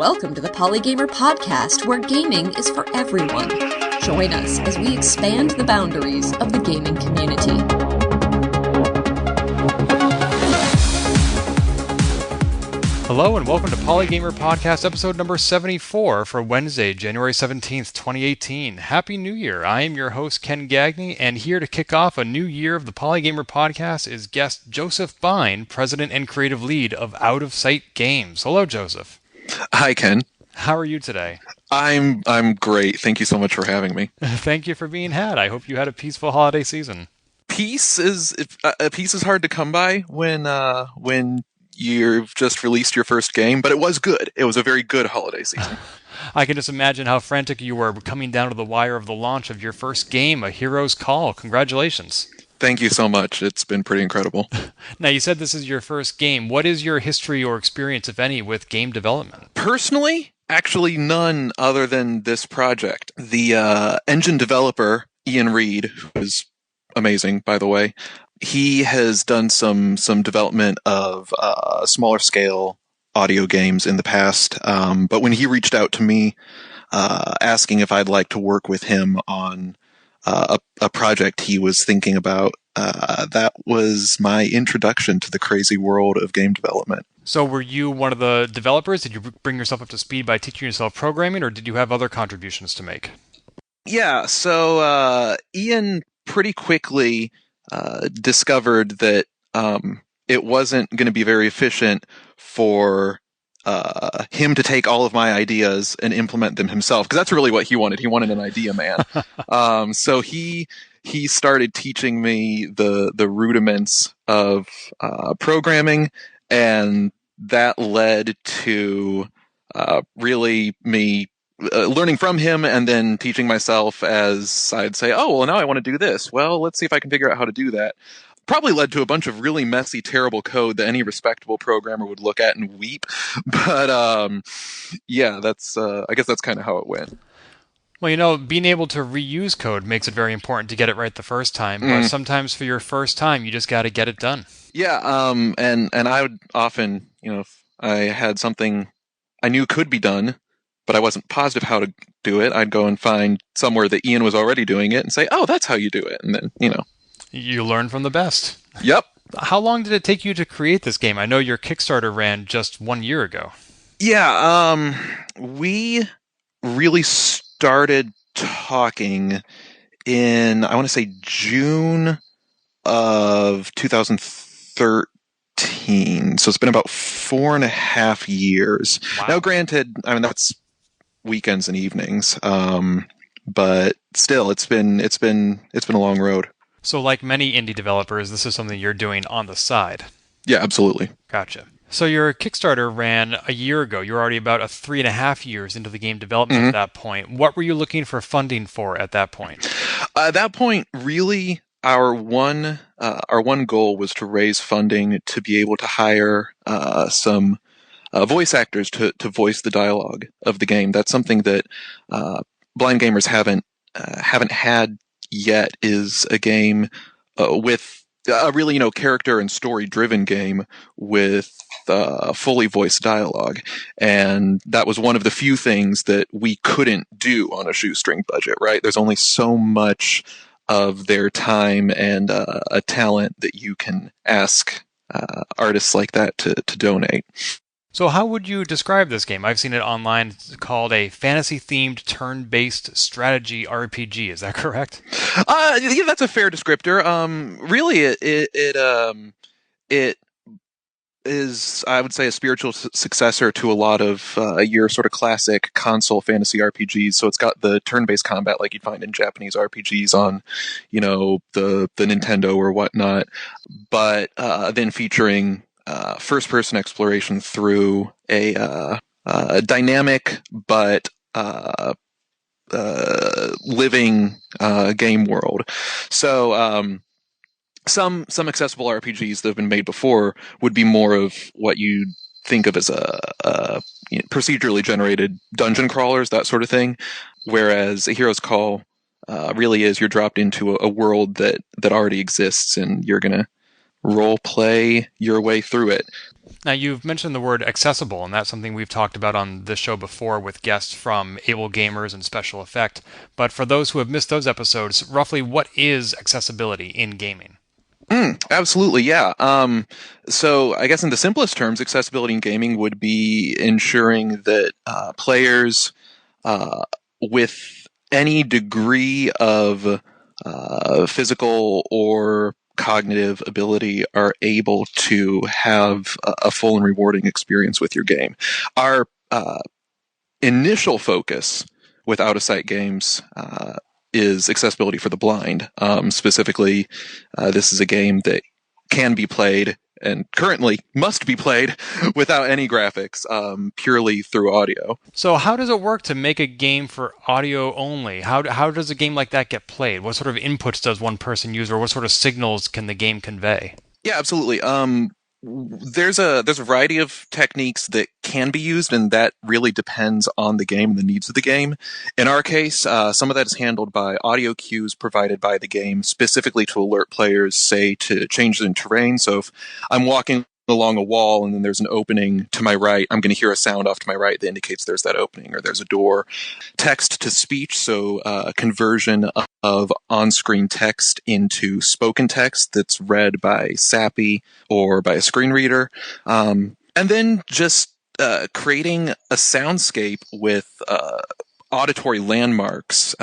Welcome to the Polygamer podcast, where gaming is for everyone. Join us as we expand the boundaries of the gaming community. Hello and welcome to Polygamer Podcast episode number 74 for Wednesday, January 17th, 2018. Happy New Year. I am your host, Ken Gagney, and here to kick off a new year of the Polygamer Podcast is guest Joseph Bein, president and creative lead of Out of Sight Games. Hello, Joseph. Hi, Ken. How are you today? I'm great. Thank you so much for having me. Thank you for being had. I hope you had a peaceful holiday season. Peace is hard to come by when you've just released your first game, but it was good. It was a very good holiday season. I can just imagine how frantic you were coming down to the wire of the launch of your first game, A Hero's Call. Congratulations. Thank you so much. It's been pretty incredible. Now, you said this is your first game. What is your history or experience, if any, with game development? Personally, actually none other than this project. The engine developer, Ian Reed, who is amazing, by the way, he has done some development of smaller scale audio games in the past. But when he reached out to me asking if I'd like to work with him on a project he was thinking about, that was my introduction to the crazy world of game development. So were you one of the developers? Did you bring yourself up to speed by teaching yourself programming, or did you have other contributions to make? Yeah, so Ian pretty quickly discovered that it wasn't going to be very efficient for him to take all of my ideas and implement them himself, because that's really what he wanted. He wanted an idea man. So he started teaching me the rudiments of programming, and that led to really me learning from him and then teaching myself as I'd say, oh, well, now I want to do this. Well, let's see if I can figure out how to do that. Probably led to a bunch of really messy, terrible code that any respectable programmer would look at and weep. But yeah, that's I guess that's kind of how it went. Well, you know, being able to reuse code makes it very important to get it right the first time. But sometimes for your first time, you just got to get it done. Yeah, and I would often, if I had something I knew could be done, but I wasn't positive how to do it, I'd go and find somewhere that Ian was already doing it and say, oh, that's how you do it. And then, You learn from the best. Yep. How long did it take you to create this game? I know your Kickstarter ran just 1 year ago. Yeah, we really started talking in, I want to say, June of 2013. So it's been about 4.5 years. Wow. Now, granted, I mean, that's weekends and evenings, but still, it's been a long road. So like many indie developers, this is something you're doing on the side. Yeah, absolutely. Gotcha. So your Kickstarter ran a year ago. You're already about 3.5 years into the game development at that point. What were you looking for funding for at that point? At that point, really, our one goal was to raise funding to be able to hire some voice actors to voice the dialogue of the game. That's something that blind gamers haven't had yet, is a game with a really character and story driven game with fully voiced dialogue, and that was one of the few things that we couldn't do on a shoestring budget. Right? There's only so much of their time and a talent that you can ask artists like that to donate. So how would you describe this game? I've seen it online. It's called a fantasy-themed turn-based strategy RPG. Is that correct? Yeah, that's a fair descriptor. Really, it is, I would say, a spiritual successor to a lot of your sort of classic console fantasy RPGs. So it's got the turn-based combat like you'd find in Japanese RPGs on, the Nintendo or whatnot, but then featuring first-person exploration through a dynamic but living game world. So some accessible RPGs that have been made before would be more of what you'd think of as a procedurally generated dungeon crawlers, that sort of thing. Whereas A Hero's Call really is, you're dropped into a world that already exists, and you're gonna role play your way through it. Now, you've mentioned the word accessible, and that's something we've talked about on this show before with guests from Able Gamers and Special Effect. But for those who have missed those episodes, roughly what is accessibility in gaming? Absolutely, yeah. So I guess in the simplest terms, accessibility in gaming would be ensuring that players with any degree of physical or cognitive ability are able to have a full and rewarding experience with your game. Our initial focus with out-of-sight games is accessibility for the blind. Specifically, this is a game that can be played and currently must be played without any graphics, purely through audio. So how does it work to make a game for audio only? How does a game like that get played? What sort of inputs does one person use, or what sort of signals can the game convey? Yeah, absolutely. There's a variety of techniques that can be used, and that really depends on the game and the needs of the game. In our case, some of that is handled by audio cues provided by the game, specifically to alert players, say, to change in terrain. So if I'm walking along a wall and then there's an opening to my right, I'm going to hear a sound off to my right that indicates there's that opening or there's a door. Text to speech, so conversion of on-screen text into spoken text that's read by SAPI or by a screen reader. And then just creating a soundscape with auditory landmarks,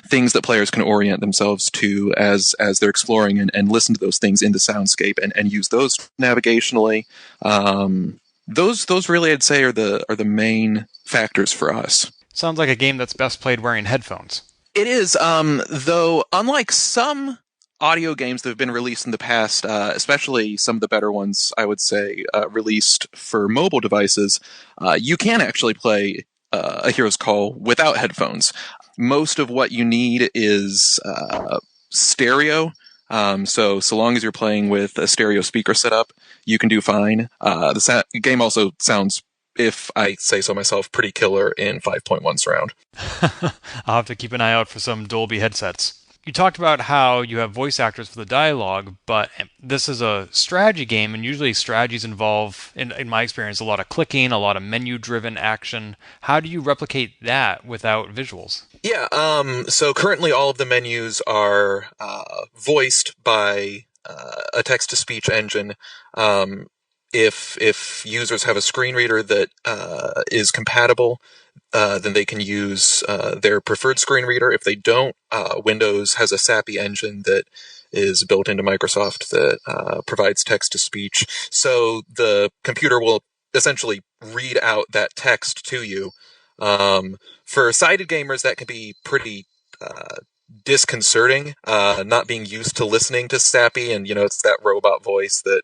things that players can orient themselves to as they're exploring and listen to those things in the soundscape and use those navigationally. Those really, I'd say, are the main factors for us. Sounds like a game that's best played wearing headphones. It is, though, unlike some audio games that have been released in the past, especially some of the better ones, I would say, released for mobile devices, you can actually play A Hero's Call without headphones. Most of what you need is stereo. So long as you're playing with a stereo speaker setup, you can do fine. The game also sounds, if I say so myself, pretty killer in 5.1 surround. I'll have to keep an eye out for some Dolby headsets. You talked about how you have voice actors for the dialogue, but this is a strategy game, and usually strategies involve, in my experience, a lot of clicking, a lot of menu-driven action. How do you replicate that without visuals? Yeah, so currently all of the menus are voiced by a text-to-speech engine. If users have a screen reader that is compatible, then they can use their preferred screen reader. If they don't, Windows has a SAPI engine that is built into Microsoft that provides text-to-speech. So the computer will essentially read out that text to you. For sighted gamers, that can be pretty disconcerting, not being used to listening to SAPI, and it's that robot voice that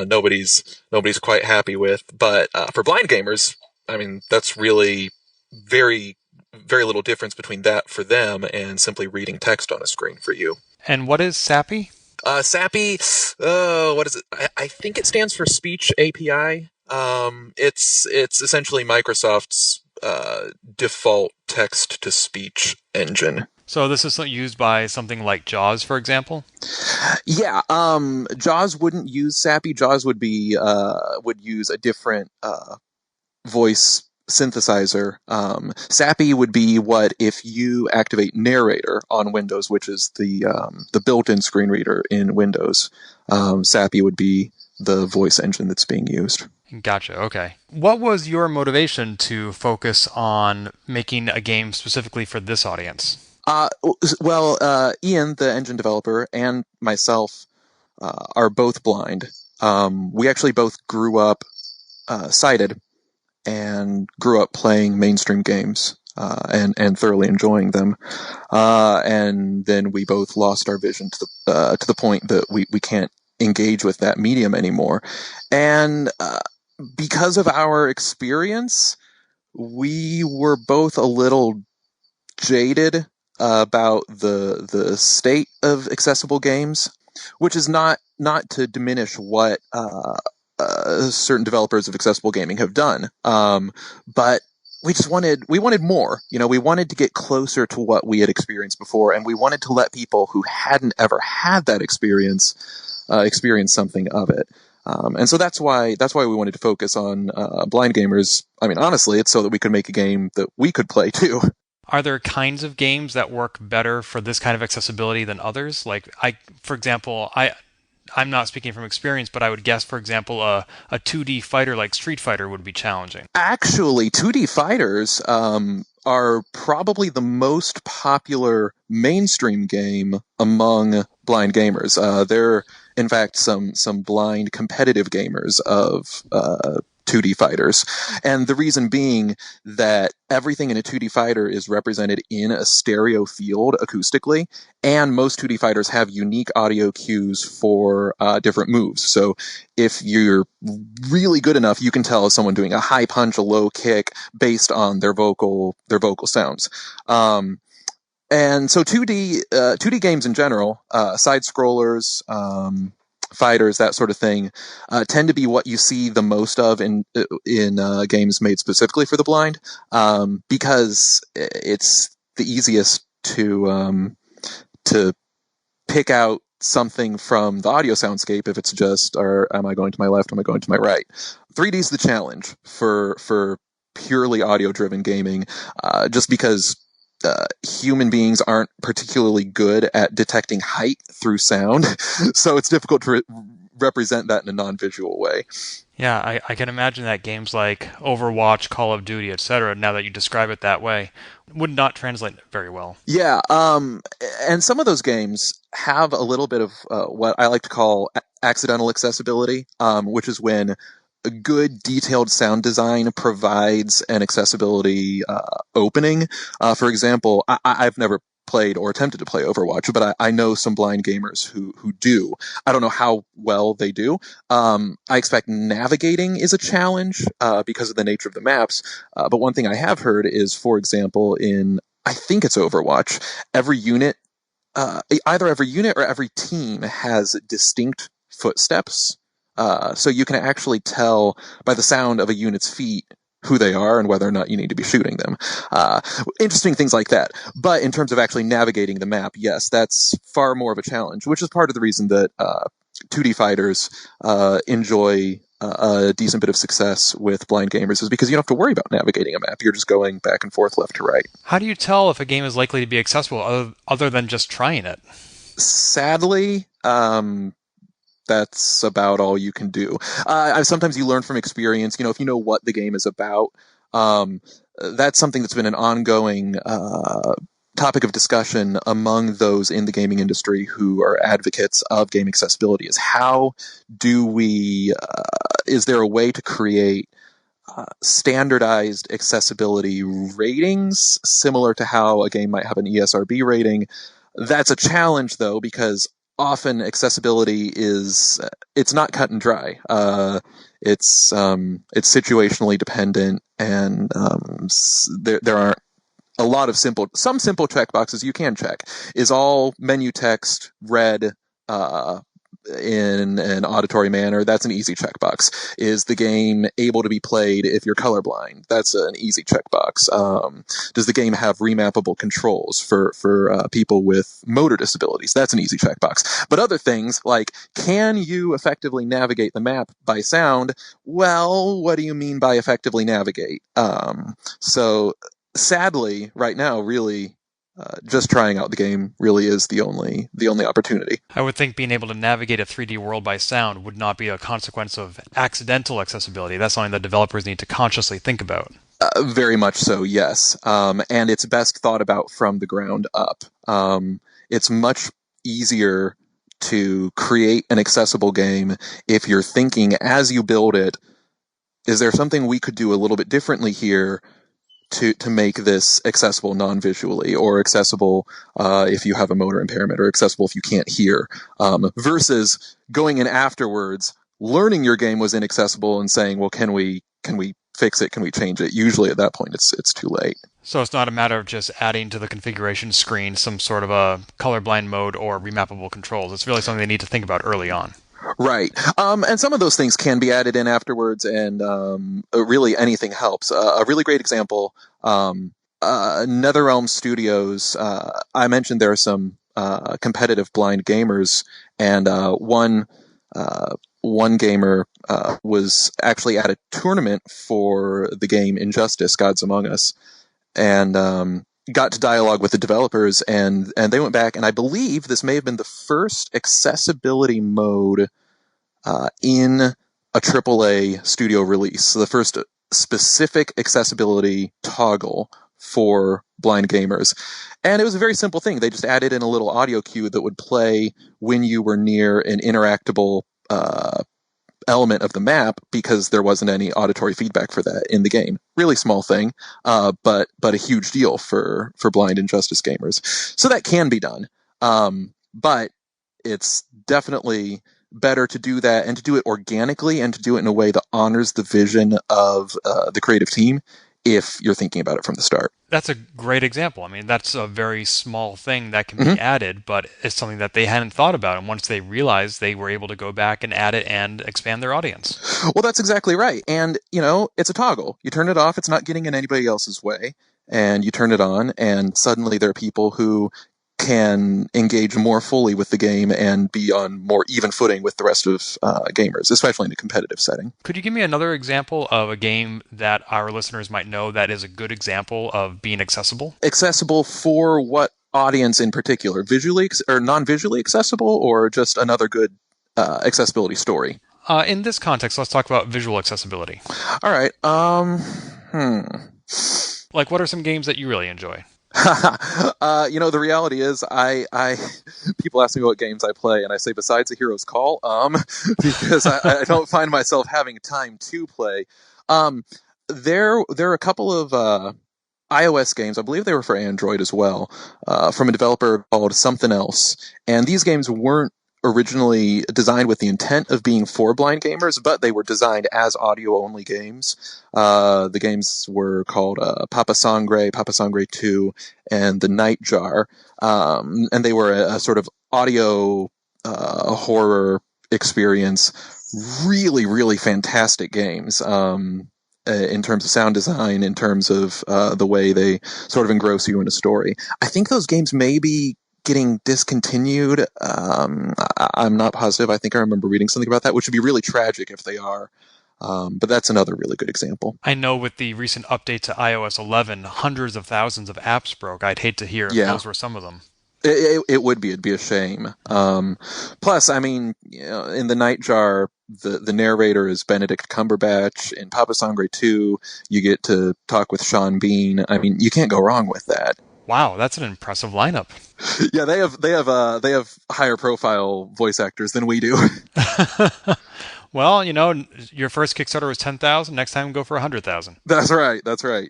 nobody's quite happy with. But for blind gamers, I mean, that's really very, very little difference between that for them and simply reading text on a screen for you. And what is SAPI? SAPI, what is it? I think it stands for Speech API. It's essentially Microsoft's default text-to-speech engine. So this is used by something like JAWS, for example? Yeah, JAWS wouldn't use SAPI. JAWS would use a different voice synthesizer. SAPI would be what if you activate Narrator on Windows, which is the built-in screen reader in Windows. SAPI would be the voice engine that's being used. Gotcha, okay. What was your motivation to focus on making a game specifically for this audience? Ian, the engine developer, and myself are both blind. We actually both grew up sighted and grew up playing mainstream games and thoroughly enjoying them. And then we both lost our vision to the point that we can't engage with that medium anymore. And because of our experience, we were both a little jaded about the state of accessible games, which is not to diminish what certain developers of accessible gaming have done, but we wanted more. We wanted to get closer to what we had experienced before, and we wanted to let people who hadn't ever had that experience experience something of it. And so that's why we wanted to focus on blind gamers. I mean, honestly, it's so that we could make a game that we could play too. Are there kinds of games that work better for this kind of accessibility than others? Like, for example, I'm not speaking from experience, but I would guess, for example, a 2D fighter like Street Fighter would be challenging. Actually, 2D fighters are probably the most popular mainstream game among blind gamers. There are, in fact, some blind competitive gamers of 2D fighters. And the reason being that everything in a 2D fighter is represented in a stereo field acoustically, and most 2D fighters have unique audio cues for different moves. So if you're really good enough, you can tell someone doing a high punch, a low kick, based on their vocal sounds. And so 2D games in general, side scrollers, fighters, that sort of thing, tend to be what you see the most of in games made specifically for the blind, because it's the easiest to pick out something from the audio soundscape if it's just, or am I going to my left, am I going to my right? 3D is the challenge for purely audio-driven gaming, just because human beings aren't particularly good at detecting height through sound, so it's difficult to represent that in a non-visual way. Yeah, I can imagine that games like Overwatch, Call of Duty, etc., now that you describe it that way, would not translate very well. Yeah, and some of those games have a little bit of what I like to call accidental accessibility, which is when a good detailed sound design provides an accessibility opening. For example, I've never played or attempted to play Overwatch, but I know some blind gamers who do. I don't know how well they do. I expect navigating is a challenge because of the nature of the maps. But one thing I have heard is, for example, I think it's Overwatch, every unit, either every unit or every team has distinct footsteps. So you can actually tell by the sound of a unit's feet who they are and whether or not you need to be shooting them. Interesting things like that. But in terms of actually navigating the map, yes, that's far more of a challenge, which is part of the reason that 2D fighters enjoy a decent bit of success with blind gamers, is because you don't have to worry about navigating a map. You're just going back and forth, left to right. How do you tell if a game is likely to be accessible other than just trying it? Sadly, that's about all you can do. Sometimes you learn from experience. If you know what the game is about, that's something that's been an ongoing topic of discussion among those in the gaming industry who are advocates of game accessibility. Is how do we? Is there a way to create standardized accessibility ratings similar to how a game might have an ESRB rating? That's a challenge, though, because often accessibility it's not cut and dry. It's situationally dependent, and there aren't a lot of simple checkboxes you can check. Is all menu text read in an auditory manner? That's an easy checkbox. Is the game able to be played if you're colorblind? That's an easy checkbox. Does the game have remappable controls for people with motor disabilities? That's an easy checkbox. But other things like, can you effectively navigate the map by sound? Well, what do you mean by effectively navigate? So sadly, right now, really, just trying out the game really is the only opportunity. I would think being able to navigate a 3D world by sound would not be a consequence of accidental accessibility. That's something that developers need to consciously think about. Very much so, yes. And it's best thought about from the ground up. It's much easier to create an accessible game if you're thinking as you build it, is there something we could do a little bit differently here to make this accessible non-visually, or accessible if you have a motor impairment, or accessible if you can't hear, versus going in afterwards, learning your game was inaccessible and saying, well, can we fix it? Can we change it? Usually at that point, it's too late. So it's not a matter of just adding to the configuration screen some sort of a colorblind mode or remappable controls. It's really something they need to think about early on. Right. And some of those things can be added in afterwards, and really anything helps. A really great example, NetherRealm Studios, I mentioned there are some competitive blind gamers, and one gamer was actually at a tournament for the game Injustice: Gods Among Us, and got to dialogue with the developers, and they went back, and I believe this may have been the first accessibility mode in a AAA studio release. So the first specific accessibility toggle for blind gamers. And it was a very simple thing. They just added in a little audio cue that would play when you were near an interactable element of the map, because there wasn't any auditory feedback for that in the game. Really small thing, but a huge deal for blind Injustice gamers. So that can be done, but it's definitely better to do that, and to do it organically, and to do it in a way that honors the vision of the creative team, if you're thinking about it from the start. That's a great example. I mean, that's a very small thing that can be added, but it's something that they hadn't thought about. And once they realized, they were able to go back and add it and expand their audience. Well, that's exactly right. And, it's a toggle. You turn it off, it's not getting in anybody else's way. And you turn it on, and suddenly there are people who can engage more fully with the game and be on more even footing with the rest of gamers, especially in a competitive setting. Could you give me another example of a game that our listeners might know that is a good example of being accessible? Accessible for what audience in particular? Visually or non-visually accessible, or just another good accessibility story? In this context, let's talk about visual accessibility. All right. Like, what are some games that you really enjoy? The reality is, I people ask me what games I play, and I say, besides A Hero's Call, because I don't find myself having time to play. There are a couple of iOS games, I believe they were for Android as well, from a developer called Something Else, and these games weren't originally designed with the intent of being for blind gamers, but they were designed as audio-only games. The games were called Papa Sangre 2, and The Nightjar, and they were a sort of audio horror experience. Really, really fantastic games in terms of sound design, in terms of the way they sort of engross you in a story. I think those games may be getting discontinued. I'm not positive. I think I remember reading something about that, which would be really tragic if they are. But that's another really good example. I know with the recent update to iOS 11, hundreds of thousands of apps broke. I'd hate to hear if those were some of them. It would be. It'd be a shame. Plus, I mean, in The Nightjar, the narrator is Benedict Cumberbatch. In Papa Sangre 2, you get to talk with Sean Bean. I mean, you can't go wrong with that. Wow, that's an impressive lineup. Yeah, they have higher profile voice actors than we do. Well, your first Kickstarter was 10,000. Next time, go for 100,000. That's right.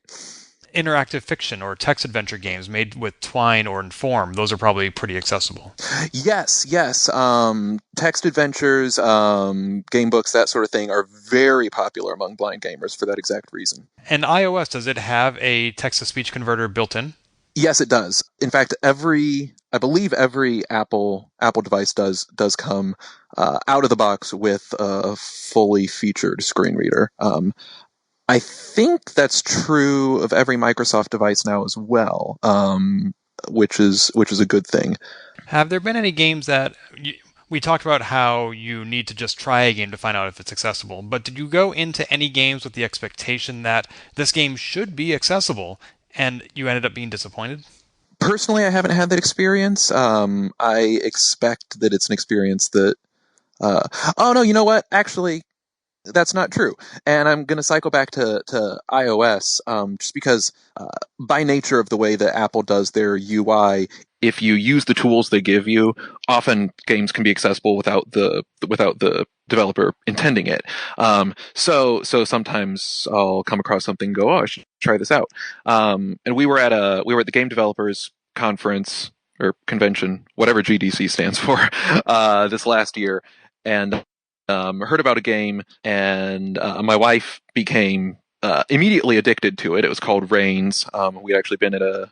Interactive fiction or text adventure games made with Twine or Inform, those are probably pretty accessible. Yes. Text adventures, game books, that sort of thing are very popular among blind gamers for that exact reason. And iOS, does it have a text-to-speech converter built in? Yes, it does. In fact, I believe every Apple device does come out of the box with a fully featured screen reader. I think that's true of every Microsoft device now as well, which is a good thing. Have there been any games that we talked about how you need to just try a game to find out if it's accessible, but did you go into any games with the expectation that this game should be accessible, and you ended up being disappointed? Personally, I haven't had that experience. I expect that it's an experience that... oh, no, you know what? Actually, that's not true. And I'm going to cycle back to iOS, just because by nature of the way that Apple does their UI, if you use the tools they give you, often games can be accessible without the developer intending it. So sometimes I'll come across something and go, oh, I should try this out. And we were at the Game Developers Conference or convention, whatever GDC stands for, this last year, and heard about a game, and my wife became immediately addicted to it. It was called Reigns. We'd actually been at a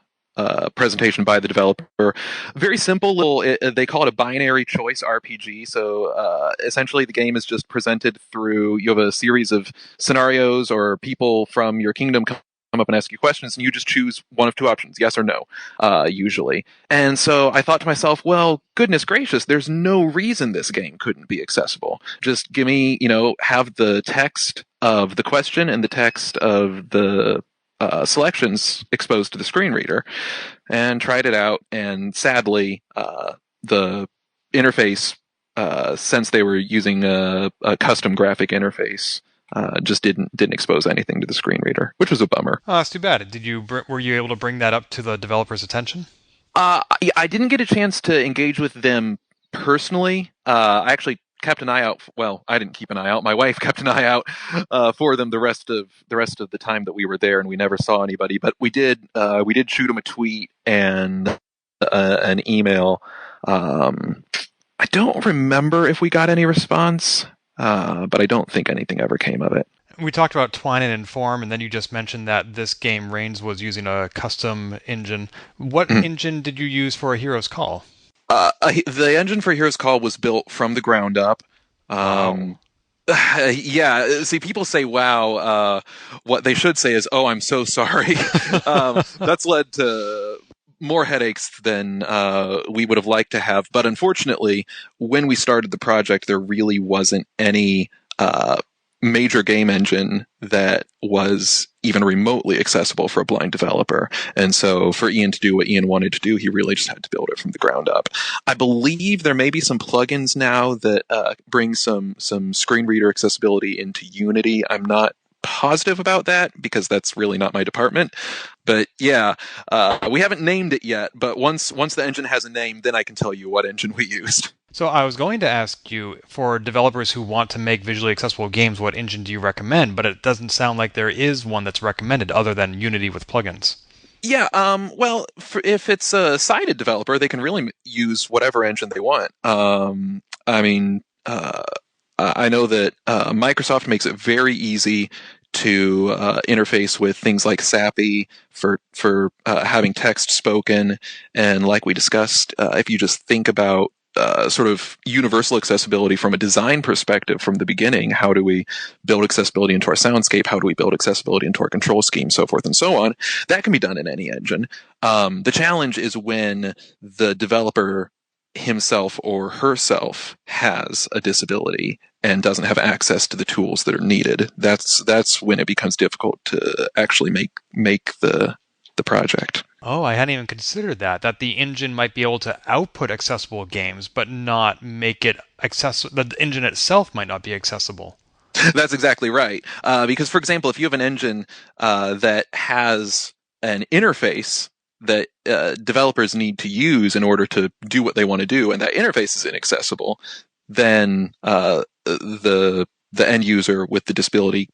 presentation by the developer. Very simple little, they call it a binary choice RPG. So essentially the game is just presented through, you have a series of scenarios or people from your kingdom come up and ask you questions, and you just choose one of two options, yes or no, usually. And so I thought to myself, well, goodness gracious, there's no reason this game couldn't be accessible. Just give me, have the text of the question and the text of the selections exposed to the screen reader, and tried it out. And sadly, the interface, since they were using a custom graphic interface, just didn't expose anything to the screen reader, which was a bummer. Oh, that's too bad. Were you able to bring that up to the developer's attention? I didn't get a chance to engage with them personally. I actually kept an eye out. Well, I didn't keep an eye out. My wife kept an eye out for them the rest of the time that we were there, and we never saw anybody. But we did shoot them a tweet and an email. I don't remember if we got any response, but I don't think anything ever came of it. We talked about Twine and Inform, and then you just mentioned that this game, Reigns, was using a custom engine. What engine did you use for A Hero's Call? The engine for Hero's Call was built from the ground up. Yeah, see, people say, wow. What they should say is, oh, I'm so sorry. That's led to more headaches than we would have liked to have. But unfortunately, when we started the project, there really wasn't any major game engine that was even remotely accessible for a blind developer. And so for Ian to do what Ian wanted to do, he really just had to build it from the ground up. I believe there may be some plugins now that bring some screen reader accessibility into Unity. I'm not positive about that because that's really not my department. But yeah, we haven't named it yet, but once the engine has a name, then I can tell you what engine we used. So I was going to ask you, for developers who want to make visually accessible games, what engine do you recommend? But it doesn't sound like there is one that's recommended other than Unity with plugins. Yeah, well, if it's a sighted developer, they can really use whatever engine they want. I know that Microsoft makes it very easy to interface with things like SAPI for having text spoken. And like we discussed, if you just think about sort of universal accessibility from a design perspective from the beginning, how do we build accessibility into our soundscape? How do we build accessibility into our control scheme? So forth and so on. That can be done in any engine. The challenge is when the developer himself or herself has a disability and doesn't have access to the tools that are needed. That's when it becomes difficult to actually make the project. Oh, I hadn't even considered that the engine might be able to output accessible games, but not make it accessible. The engine itself might not be accessible. That's exactly right. Because, for example, if you have an engine that has an interface that developers need to use in order to do what they want to do, and that interface is inaccessible, then the end user with the disability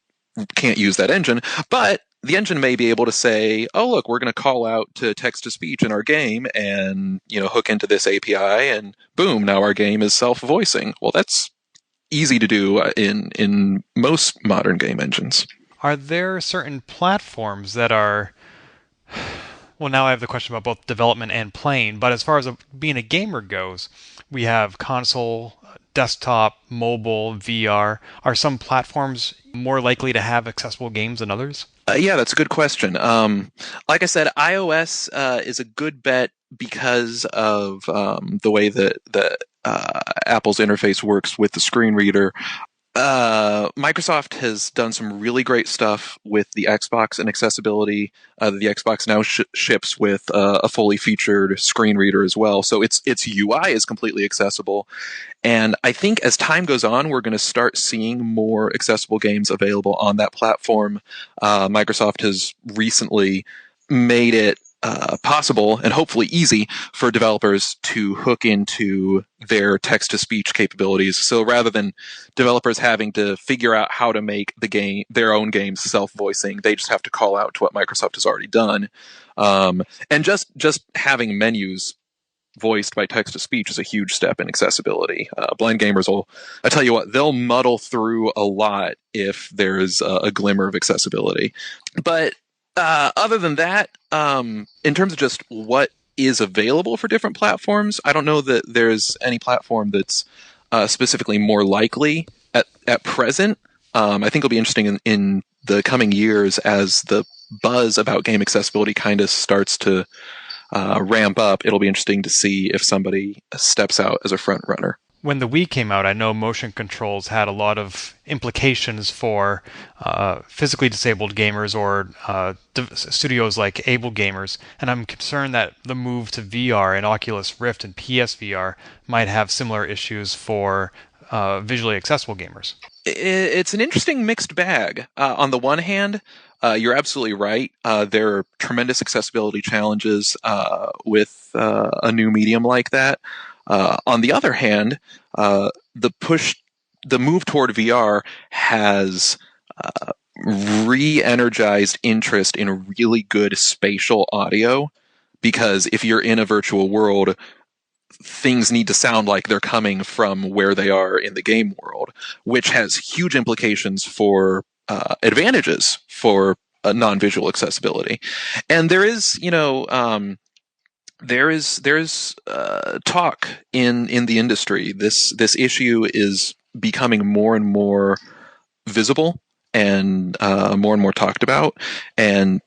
can't use that engine. But the engine may be able to say, oh, look, we're going to call out to text-to-speech in our game and, hook into this API, and boom, now our game is self-voicing. Well, that's easy to do in most modern game engines. Are there certain platforms that are... Well, now I have the question about both development and playing, but as far as being a gamer goes, we have console, desktop, mobile, VR. Are some platforms more likely to have accessible games than others? Yeah, that's a good question. Like I said, iOS is a good bet because of the way that Apple's interface works with the screen reader. Microsoft has done some really great stuff with the Xbox and accessibility. The Xbox now ships with a fully featured screen reader as well, so its UI is completely accessible. And I think as time goes on, we're going to start seeing more accessible games available on that platform. Microsoft has recently made it possible and hopefully easy for developers to hook into their text-to-speech capabilities. So rather than developers having to figure out how to make their own games self-voicing, they just have to call out to what Microsoft has already done. And just having menus voiced by text-to-speech is a huge step in accessibility. Blind gamers I tell you what, they'll muddle through a lot if there's a glimmer of accessibility. But other than that, in terms of just what is available for different platforms, I don't know that there's any platform that's specifically more likely at present. I think it'll be interesting in the coming years, as the buzz about game accessibility kind of starts to ramp up, it'll be interesting to see if somebody steps out as a front runner. When the Wii came out, I know motion controls had a lot of implications for physically disabled gamers or studios like Able Gamers, and I'm concerned that the move to VR and Oculus Rift and PSVR might have similar issues for visually accessible gamers. It's an interesting mixed bag. On the one hand, you're absolutely right. There are tremendous accessibility challenges with a new medium like that. On the other hand, the move toward VR has re-energized interest in really good spatial audio, because if you're in a virtual world, things need to sound like they're coming from where they are in the game world, which has huge implications for advantages for non-visual accessibility. And there is, there's talk in the industry. This issue is becoming more and more visible and more talked about. And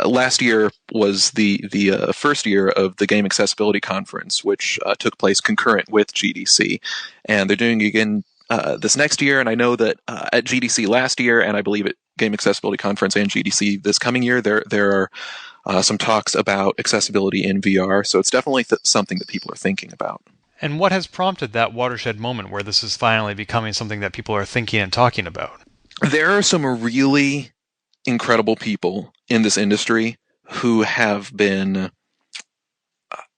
last year was the first year of the Game Accessibility Conference, which took place concurrent with GDC, and they're doing it again this next year. And I know that at GDC last year, and I believe at Game Accessibility Conference and GDC this coming year, there are some talks about accessibility in VR. So it's definitely something that people are thinking about. And what has prompted that watershed moment where this is finally becoming something that people are thinking and talking about? There are some really incredible people in this industry who have been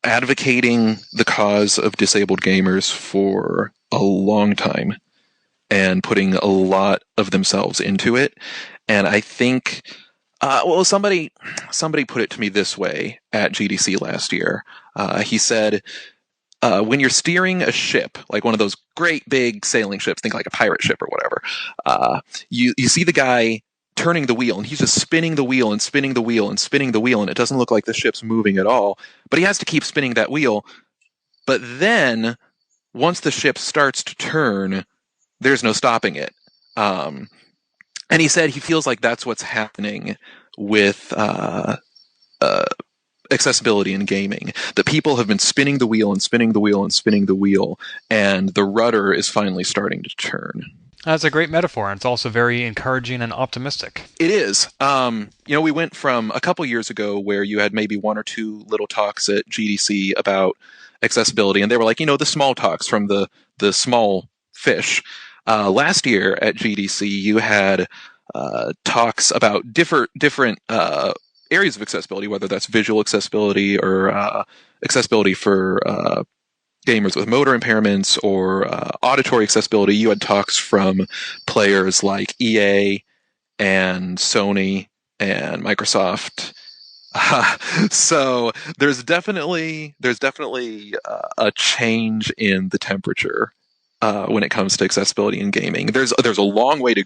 advocating the cause of disabled gamers for a long time and putting a lot of themselves into it. And I think, somebody put it to me this way at GDC last year. He said, when you're steering a ship, like one of those great big sailing ships, think like a pirate ship or whatever, you see the guy turning the wheel, and he's just spinning the wheel and spinning the wheel and spinning the wheel, and it doesn't look like the ship's moving at all, but he has to keep spinning that wheel. But then, once the ship starts to turn, there's no stopping it. And he said he feels like that's what's happening with accessibility in gaming. That people have been spinning the wheel and spinning the wheel and spinning the wheel, and the rudder is finally starting to turn. That's a great metaphor, and it's also very encouraging and optimistic. It is. We went from a couple years ago where you had maybe one or two little talks at GDC about accessibility, and they were like, the small talks from the small fish. Last year at GDC, you had talks about different areas of accessibility, whether that's visual accessibility or accessibility for gamers with motor impairments or auditory accessibility. You had talks from players like EA and Sony and Microsoft. So there's definitely a change in the temperature when it comes to accessibility in gaming. There's a long way to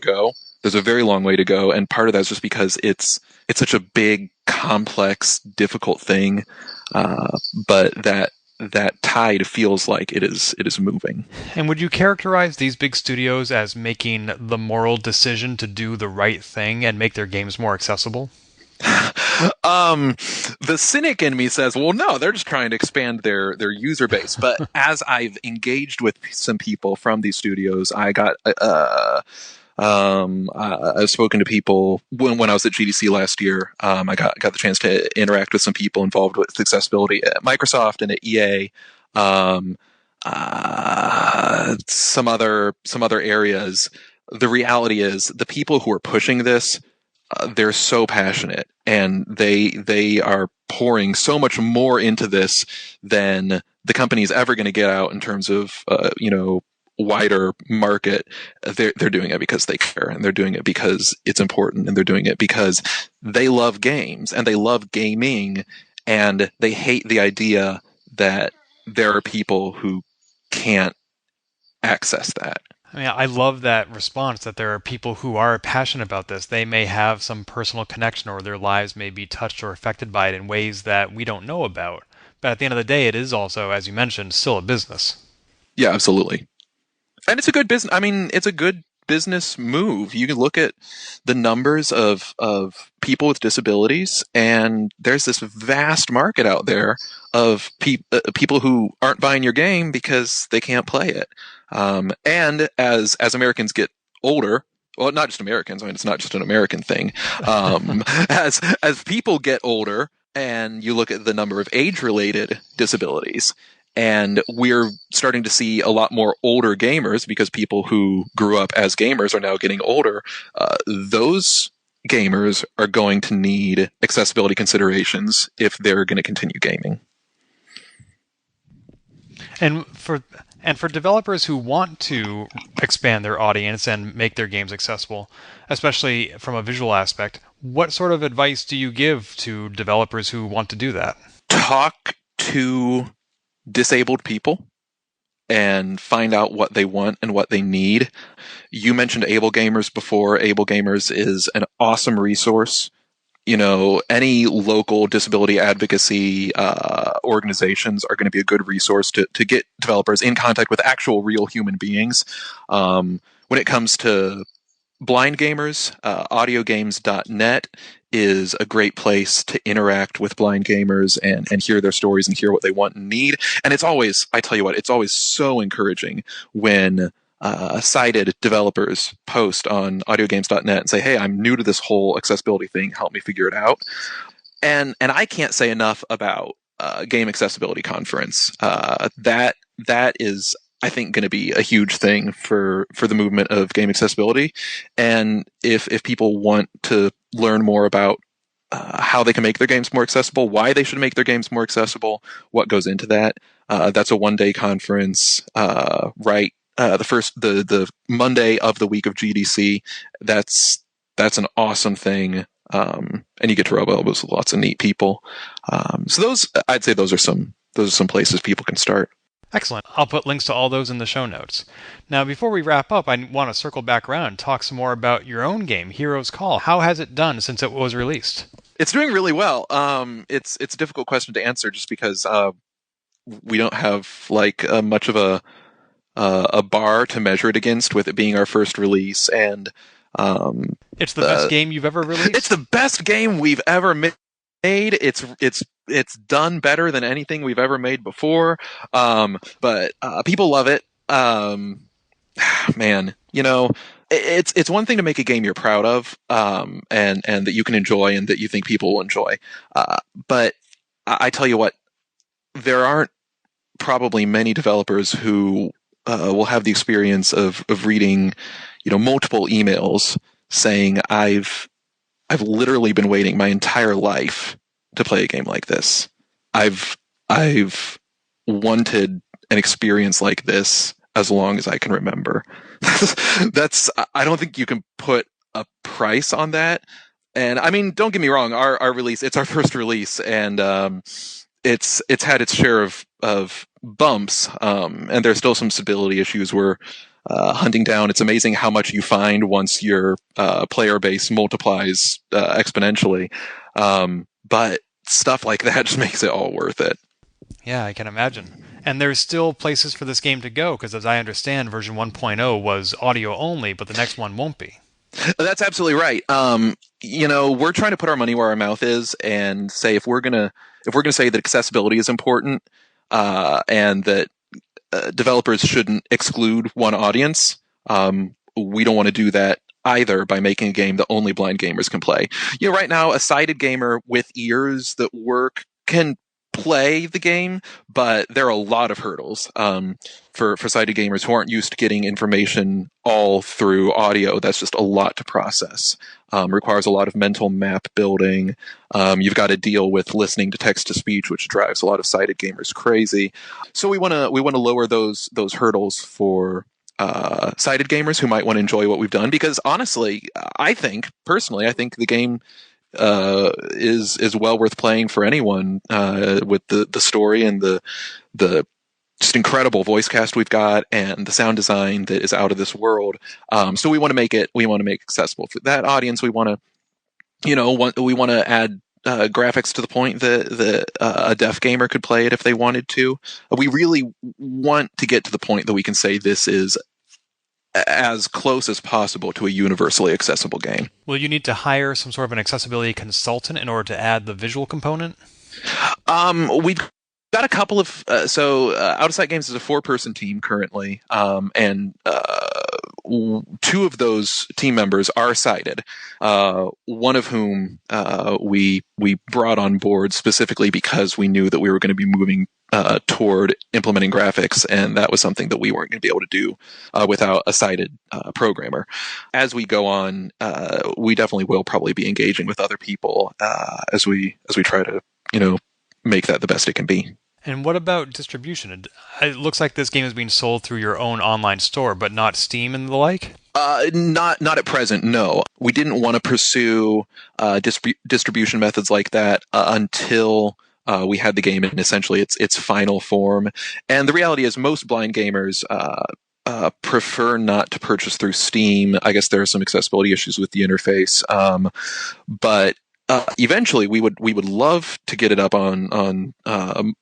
go. There's a very long way to go, and part of that is just because it's such a big, complex, difficult thing. But that tide feels like it is moving. And would you characterize these big studios as making the moral decision to do the right thing and make their games more accessible? The cynic in me says, well, no, they're just trying to expand their user base. But as I've engaged with some people from these studios, I got I've spoken to people when I was at GDC last year. I got the chance to interact with some people involved with accessibility at Microsoft and at EA. Some other areas. The reality is the people who are pushing this, they're so passionate, and they are pouring so much more into this than the company is ever going to get out in terms of wider market. They're doing it because they care, and they're doing it because it's important, and they're doing it because they love games and they love gaming, and they hate the idea that there are people who can't access that. I mean, I love that response that there are people who are passionate about this. They may have some personal connection, or their lives may be touched or affected by it in ways that we don't know about. But at the end of the day, it is also, as you mentioned, still a business. Yeah, absolutely. And it's a good business. I mean, it's a good business move. You can look at the numbers of people with disabilities, and there's this vast market out there of people who aren't buying your game because they can't play it. And as Americans get older, well, not just Americans. I mean, it's not just an American thing. As people get older, and you look at the number of age-related disabilities, and we're starting to see a lot more older gamers because people who grew up as gamers are now getting older. Those gamers are going to need accessibility considerations if they're going to continue gaming. And for developers who want to expand their audience and make their games accessible, especially from a visual aspect, what sort of advice do you give to developers who want to do that? Talk to disabled people and find out what they want and what they need. You mentioned Able Gamers before. Able Gamers is an awesome resource. You know, any local disability advocacy organizations are going to be a good resource to get developers in contact with actual real human beings. When it comes to blind gamers, audiogames.net is a great place to interact with blind gamers and hear their stories and hear what they want and need. And it's always, I tell you what, it's always so encouraging when sighted developers post on audiogames.net and say, hey, I'm new to this whole accessibility thing, help me figure it out. And I can't say enough about Game Accessibility Conference. That is, I think, going to be a huge thing for the movement of game accessibility. And if people want to learn more about how they can make their games more accessible, why they should make their games more accessible, what goes into that, that's a one-day conference, right? The Monday of the week of GDC. That's an awesome thing. And you get to rub elbows with lots of neat people. So I'd say those are some places people can start. Excellent. I'll put links to all those in the show notes. Now, before we wrap up, I want to circle back around and talk some more about your own game, Hero's Call. How has it done since it was released? It's doing really well. It's a difficult question to answer just because we don't have like much of a bar to measure it against, with it being our first release. And it's the best game you've ever released? It's the best game we've ever made. It's done better than anything we've ever made before. But people love it. Man, you know, it's one thing to make a game you're proud of, and that you can enjoy and that you think people will enjoy. But I tell you what, there aren't probably many developers who will have the experience of reading, you know, multiple emails saying, I've literally been waiting my entire life to play a game like this. I've wanted an experience like this as long as I can remember. I don't think you can put a price on that. And I mean, don't get me wrong, our release, it's our first release, and it's had its share of bumps, and there's still some stability issues we're hunting down. It's amazing how much you find once your player base multiplies exponentially. But stuff like that just makes it all worth it. Yeah, I can imagine. And there's still places for this game to go, because as I understand, version 1.0 was audio only, but the next one won't be. That's absolutely right. You know, we're trying to put our money where our mouth is and say if we're gonna say that accessibility is important, and that developers shouldn't exclude one audience, we don't want to do that either by making a game that only blind gamers can play. You know, right now, a sighted gamer with ears that work can play the game, but there are a lot of hurdles for sighted gamers who aren't used to getting information all through audio. That's just a lot to process. Requires a lot of mental map building. You've got to deal with listening to text to speech, which drives a lot of sighted gamers crazy. So we want to lower those hurdles for sighted gamers who might want to enjoy what we've done, because honestly, I think the game is well worth playing for anyone, with the story and the just incredible voice cast we've got and the sound design that is out of this world. So we want to make it accessible for that audience. We want to add graphics to the point that a deaf gamer could play it if they wanted to. We really want to get to the point that we can say this is as close as possible to a universally accessible game. Will you need to hire some sort of an accessibility consultant in order to add the visual component? We've got a couple of Out of Sight Games is a 4-person team currently, and 2 of those team members are sighted. One of whom we brought on board specifically because we knew that we were going to be moving toward implementing graphics, and that was something that we weren't going to be able to do without a sighted programmer. As we go on, we definitely will probably be engaging with other people as we try to make that the best it can be. And what about distribution? It looks like this game is being sold through your own online store, but not Steam and the like? Not at present, no. We didn't want to pursue distribution methods like that until we had the game in essentially its final form. And the reality is most blind gamers prefer not to purchase through Steam. I guess there are some accessibility issues with the interface, but eventually we would love to get it up on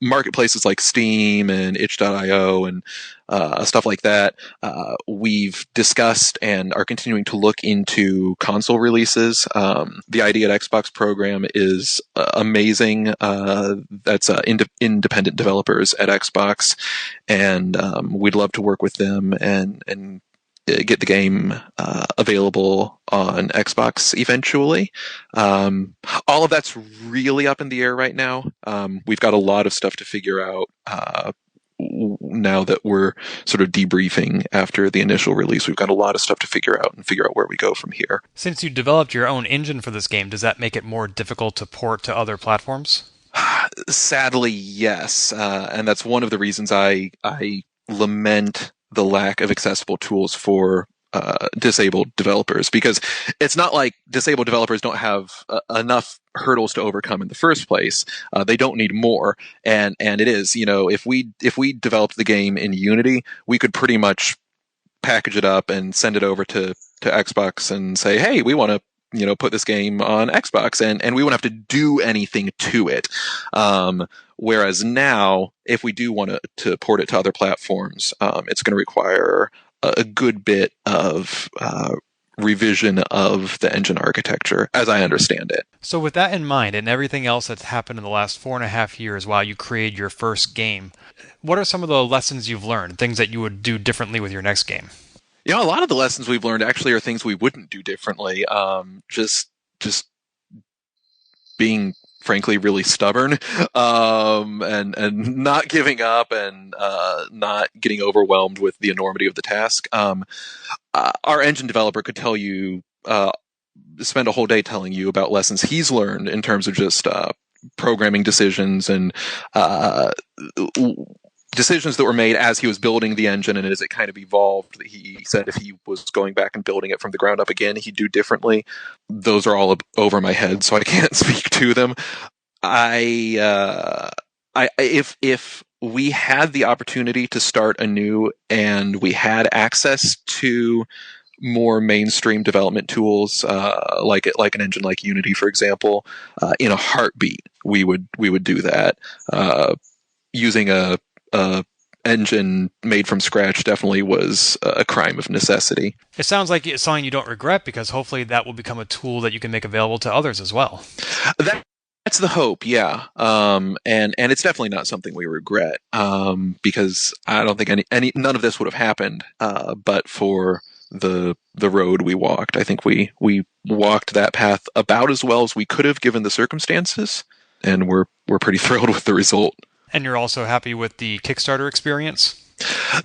marketplaces like Steam and itch.io and stuff like that. We've discussed and are continuing to look into console releases. The Idea at Xbox program is amazing. That's independent developers at Xbox, and we'd love to work with them and get the game available on Xbox eventually. All of that's really up in the air right now. We've got a lot of stuff to figure out now that we're sort of debriefing after the initial release. We've got a lot of stuff to figure out where we go from here. Since you developed your own engine for this game, does that make it more difficult to port to other platforms? Sadly, yes. And that's one of the reasons I lament the lack of accessible tools for disabled developers, because it's not like disabled developers don't have enough hurdles to overcome in the first place. They don't need more, and it is, if we developed the game in Unity, we could pretty much package it up and send it over to Xbox and say, hey, we want to put this game on Xbox, and we won't have to do anything to it. Whereas now, if we do want to port it to other platforms, it's going to require a good bit of revision of the engine architecture, as I understand it. So with that in mind, and everything else that's happened in the last 4.5 years while you created your first game, what are some of the lessons you've learned, things that you would do differently with your next game? A lot of the lessons we've learned actually are things we wouldn't do differently. Just being, frankly, really stubborn, and not giving up, and not getting overwhelmed with the enormity of the task. Our engine developer could tell you, spend a whole day telling you about lessons he's learned in terms of just programming decisions and decisions that were made as he was building the engine and as it kind of evolved, that he said if he was going back and building it from the ground up again, he'd do differently. Those are all over my head, so I can't speak to them. If we had the opportunity to start anew and we had access to more mainstream development tools, like an engine like Unity, for example, in a heartbeat, we would do that. Using a engine made from scratch definitely was a crime of necessity. It sounds like it's something you don't regret, because hopefully that will become a tool that you can make available to others as well. That's the hope, yeah. And it's definitely not something we regret, because I don't think none of this would have happened, but for the road we walked. I think we walked that path about as well as we could have given the circumstances, and we're pretty thrilled with the result. And you're also happy with the Kickstarter experience?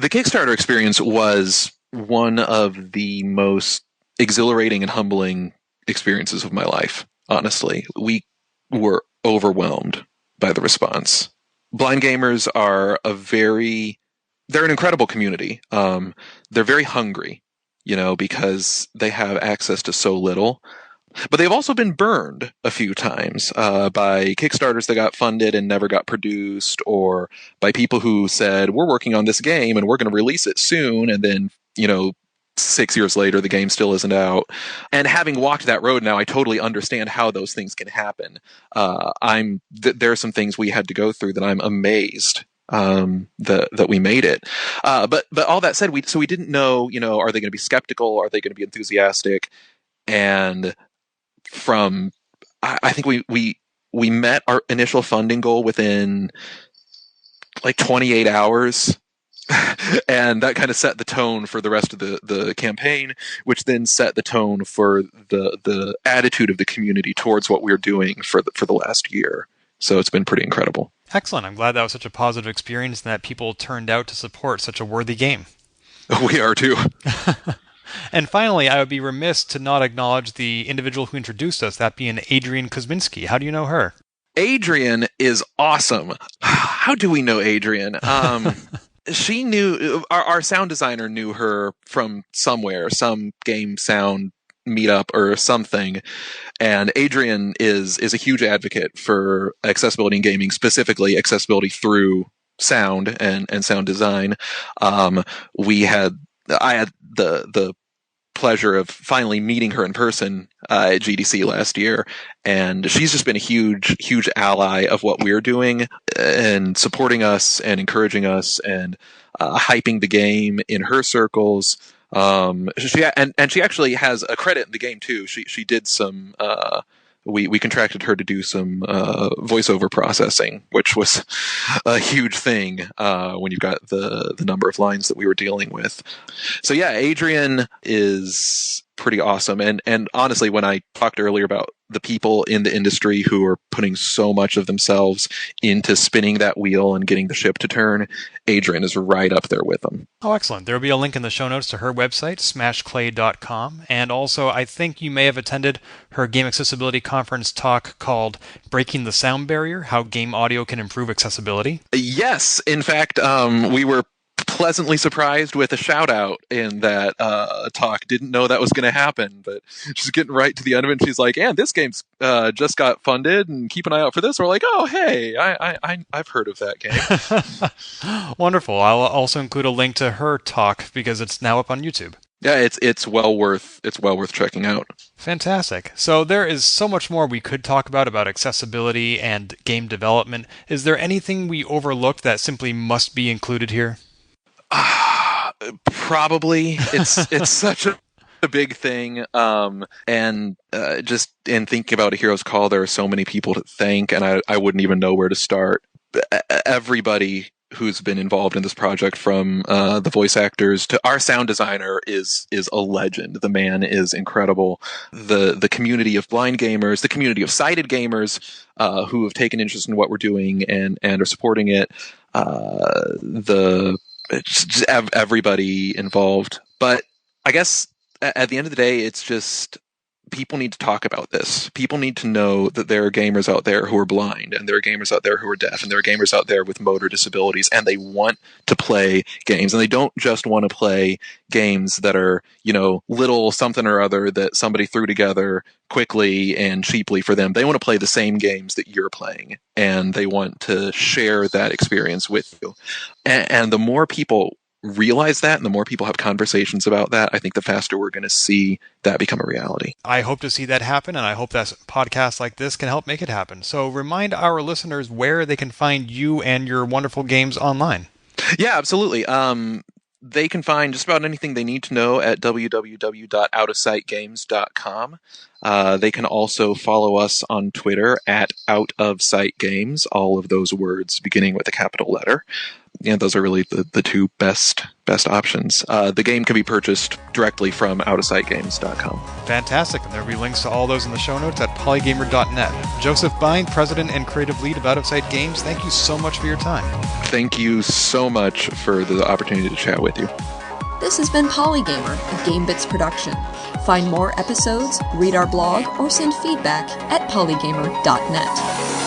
The Kickstarter experience was one of the most exhilarating and humbling experiences of my life, honestly. We were overwhelmed by the response. Blind gamers are they're an incredible community. They're very hungry, because they have access to so little. But they've also been burned a few times by Kickstarters that got funded and never got produced, or by people who said, we're working on this game and we're going to release it soon, and then, 6 years later, the game still isn't out. And having walked that road now, I totally understand how those things can happen. There are some things we had to go through that I'm amazed that we made it. But all that said, we didn't know, are they going to be skeptical? Are they going to be enthusiastic? And I think we met our initial funding goal within like 28 hours. And that kind of set the tone for the rest of the campaign, which then set the tone for the attitude of the community towards what we're doing for the last year. So it's been pretty incredible. Excellent. I'm glad that was such a positive experience and that people turned out to support such a worthy game. We are too. And finally, I would be remiss to not acknowledge the individual who introduced us, that being Adrian Kuzminski. How do you know her? Adrian is awesome. How do we know Adrian? She knew, our sound designer knew her from somewhere, some game sound meetup or something. And Adrian is a huge advocate for accessibility in gaming, specifically accessibility through sound and sound design. I had the pleasure of finally meeting her in person at GDC last year, and she's just been a huge ally of what we're doing and supporting us and encouraging us and hyping the game in her circles. She actually has a credit in the game too. She did some. We contracted her to do some voiceover processing, which was a huge thing when you've got the number of lines that we were dealing with. So yeah, Adrian is pretty awesome. And honestly, when I talked earlier about the people in the industry who are putting so much of themselves into spinning that wheel and getting the ship to turn, Adrian is right up there with them. Oh, excellent. There will be a link in the show notes to her website, smashclay.com. And also, I think you may have attended her game accessibility conference talk called Breaking the Sound Barrier, How Game Audio Can Improve Accessibility. Yes. In fact, we were pleasantly surprised with a shout out in that talk. Didn't know that was going to happen, but she's getting right to the end of it. And she's like, "And this game's just got funded, and keep an eye out for this." We're like, "Oh, hey, I've heard of that game." Wonderful. I'll also include a link to her talk because it's now up on YouTube. Yeah, it's well worth checking out. Fantastic. So there is so much more we could talk about accessibility and game development. Is there anything we overlooked that simply must be included here? Probably. It's such a big thing. And just in thinking about A Hero's Call, there are so many people to thank, and I wouldn't even know where to start. Everybody who's been involved in this project, from the voice actors to our sound designer, is a legend. The man is incredible. The community of blind gamers, the community of sighted gamers who have taken interest in what we're doing and are supporting it. Just everybody involved. But I guess at the end of the day, it's just people need to talk about this. People need to know that there are gamers out there who are blind, and there are gamers out there who are deaf, and there are gamers out there with motor disabilities, and they want to play games. And they don't just want to play games that are, little something or other that somebody threw together quickly and cheaply for them. They want to play the same games that you're playing, and they want to share that experience with you. And the more people realize that, and the more people have conversations about that, I think the faster we're going to see that become a reality. I hope to see that happen, and I hope that podcasts like this can help make it happen. So remind our listeners where they can find you and your wonderful games online. Yeah, absolutely. They can find just about anything they need to know at www.outofsightgames.com. They can also follow us on Twitter at outofsightgames, all of those words beginning with a capital letter. Yeah, those are really the two best options. The game can be purchased directly from outofsightgames.com. Fantastic. And there will be links to all those in the show notes at polygamer.net. Joseph Bein, President and Creative Lead of Out of Sight Games, thank you so much for your time. Thank you so much for the opportunity to chat with you. This has been Polygamer, a Gamebits production. Find more episodes, read our blog, or send feedback at polygamer.net.